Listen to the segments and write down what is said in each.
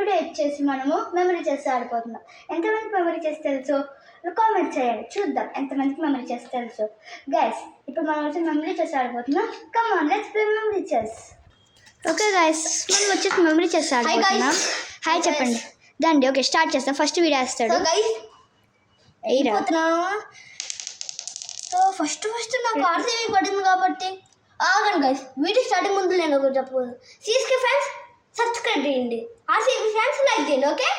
Video ఇచ్చేసి మనము memory చేసి ఆడిపోతున్నాం. ఎంతమందికి మెమరీ చేసి తెలుసు కామెంట్ చేయండి, చూద్దాం ఎంతమందికి మెమరీ చేసి తెలుసు. గైస్ ఇప్పుడు మనం వచ్చి మెమరీ చేసి ఆడిపోతున్నాం. Come on let's play memory chess. Okay guys మనం వచ్చేసి మెమరీ చేసి ఆడిపోతున్నాం. హాయ్ చెప్పండి దండి. ఓకే స్టార్ట్ చేస్తాం. ఫస్ట్ వీడియో వేస్తాడు. సో ఫస్ట్ నాకు ఆర్సీబీ పడింది కాబట్టి ఆగండి గైస్. వీడియో స్టార్టింగ్ ముందు నేను ఒకటి చెప్పకూడదు. సిఎస్కే ఫ్యాన్స్ సబ్స్క్రైబ్ చేయండి, ఆర్సీబీ ఫ్యాన్స్ లైక్ చేయండి. Okay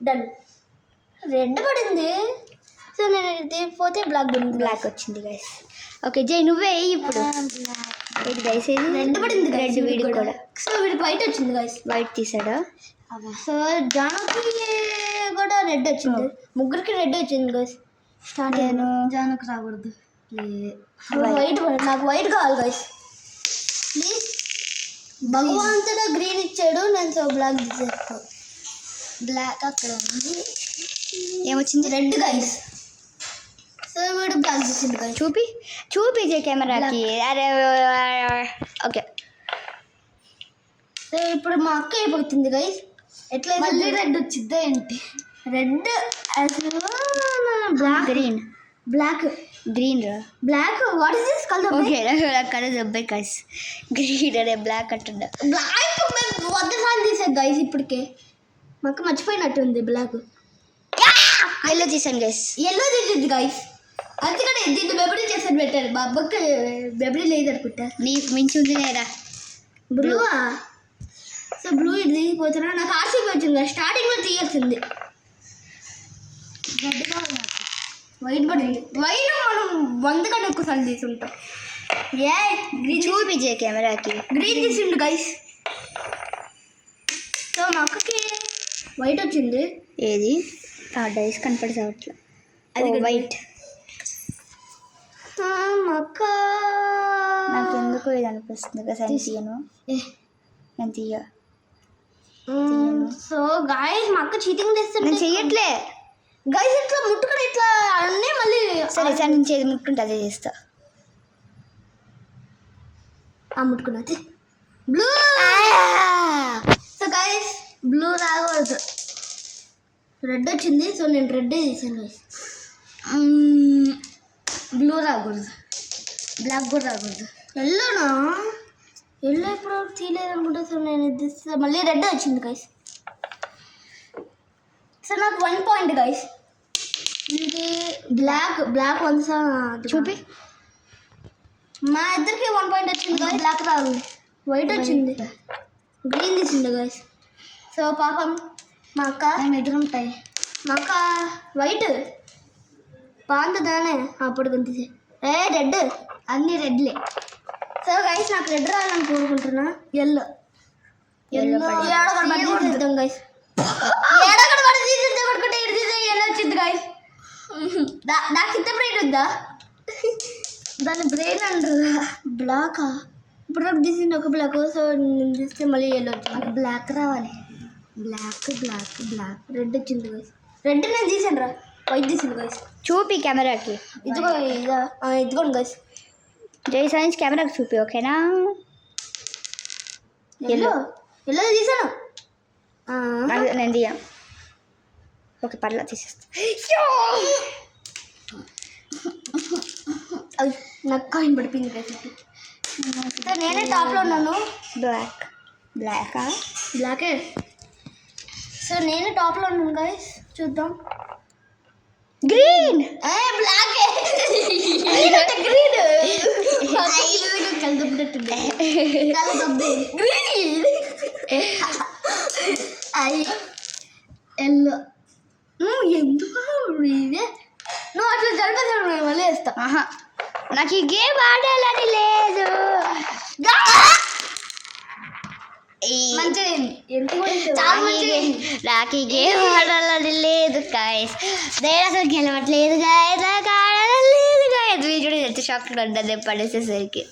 done. రెడ్ పడింది, సో నేను ఇది పోతే బ్లాక్ వచ్చింది గైస్. ఓకే జై నువ్వే ఇప్పుడు గైస్ ఇది రెడ్ పడింది. రెడ్ వీడి కూడా. సో వీడికి వైట్ వచ్చింది గైస్. వైట్ తీసాడు. సో జానకి కూడా రెడ్ వచ్చింది. ముగ్గురికి రెడ్ వచ్చింది గైస్. స్టార్ట్ అయ్యాను. జానకు రాకూడదు. వైట్ నాకు వైట్ కావాలి గైస్ ప్లీజ్. భగవంతుడు గ్రీన్ ఇచ్చాడు, నేను సో బ్లాక్ తీసేస్తాను. బ్లాక్ అక్కడ ఉంది. ఏమొచ్చింది? Red guys. సో వీడు బ్లాక్ తీసింది గైస్. చూపి కెమెరాకి. అరే ఓకే సో ఇప్పుడు మా అక్క అయిపోతుంది గైస్. ఎట్లా మళ్ళీ రెడ్ వచ్చిద్దా ఏంటి? రెడ్ బ్లాక్ గ్రీన్ రా black. What is this colour? Okay colour అబ్బాయి గైస్. గ్రీన్ అనే బ్లాక్ అంటున్నా. బ్లాక్ మేము 100 సార్లు తీసాం గైస్. ఇప్పటికే మాకు మర్చిపోయినట్టుంది బ్లాక్. ఎల్లో తీసాను గైస్. ఎల్లో తీసింది గైస్. అందుకనే దీన్ని మెమరీ చేసాను పెట్టారు. మా అబ్బకి మెమరీ లేదు అనుకుంటా. నీకు మించి ఉంది లేదా? బ్లూవా? సో బ్లూ ఇది తీసిపోతున్నా. నాకు ఆర్సీబీ వచ్చింది కదా, స్టార్టింగ్లో తీయాల్సింది. రెడ్ కావాలి నాకు. వైట్ పడింది. వైట్ మనం 100 కన్నా ఎక్కువసార్లు తీసుకుంటాం. ఏ గ్రీన్ చూపించే కెమెరాకి. గ్రీన్ తీసిండు గైస్. సో మా అక్కకి వైట్ వచ్చింది. ఏది డైస్ కనపడేసవట్లా. అది వైట్. మా అక్క నాకు ఎందుకు ఇది అనిపిస్తుంది కదా. తీయను నేను తీయ. సో గైస్ మా అక్క చీటింగ్ చేస్తాను. నేను చెయ్యట్లే గైస్. ఇట్లా ముట్టుకుని ఇట్లా అన్నీ మళ్ళీ సరే సార్ నుంచి ఏది ముట్టుకుంటే అదే చేస్తా. ముట్టుకున్నది బ్లూ. సో గైస్ బ్లూ రాకూడదు, రెడ్ వచ్చింది. సో నేను రెడ్ తీసాను గైస్. బ్లూ రాకూడదు, బ్లాక్ కూడా రాకూడదు. ఎల్లోనా? ఎల్లో ఇప్పుడు తీయలేదు అనుకుంటా. సో నేను ఇది మళ్ళీ రెడ్ వచ్చింది గైస్. సో నాకు 1 పాయింట్ గైస్. ఇది బ్లాక్ 1 చూపి. మా ఇద్దరికి 1 పాయింట్ వచ్చింది గైస్. బ్లాక్ రాదు, వైట్ వచ్చింది. గ్రీన్ తీసింది గైస్. సో పాపం మా అక్క ఎదురుంటాయి. మా అక్క వైట్ బాగుంటుందానే అప్పుడు కొంత రెడ్. అన్ని రెడ్లే. సో గైస్ నాకు రెడ్ రావాలని కోరుకుంటున్నా. ఎల్లో తీసేద్దాం గైస్. పడుకుంటే ఎల్లో వచ్చింది గైస్. నాకు ఇంత బ్రెయిన్ ఉందా? దాని బ్రెయిన్ అంటారు. బ్లాకా? ఇప్పుడు నాకు తీసింది ఒక బ్లాక్. సో నేను తీస్తే మళ్ళీ ఎల్లో వచ్చింది. బ్లాక్ రావాలి. బ్లాక్ రెడ్ వచ్చింది గైస్. రెడ్ నేను తీసాను రా. వైట్ తీసింది గైస్. చూపి కెమెరాకి. ఇదిగోండి గైస్. జై సైన్స్ కెమెరాకి చూపి. ఓకేనా? ఎల్లో తీసాను. నేను తీయ. ఓకే పర్లా తీసేస్తా. నాకు కాయిన్ పడిపోయింది గైస్. నేనే టాప్లో ఉన్నాను. బ్లాకే. సో నేనే టాప్లో ఉన్నాను గైస్. చూద్దాం. గ్రీన్. బ్లాకే. గ్రీన్ కలుపునట్టుంది. Green yellow. ఎందుకు నువ్వు అట్లా జరగదు. మళ్ళీ వేస్తా. నాకు ఈ గేమ్ ఆడాలని లేదు. నాకు ఈ గేమ్ ఆడాలని లేదు గాయస్. నేను అసలు గెలవట్లేదు గాయస్. నాకు ఆడాలని లేదు గాయస్. వీడియో ఎంత షాక్ ఉంటుంది పడేసేసరికి.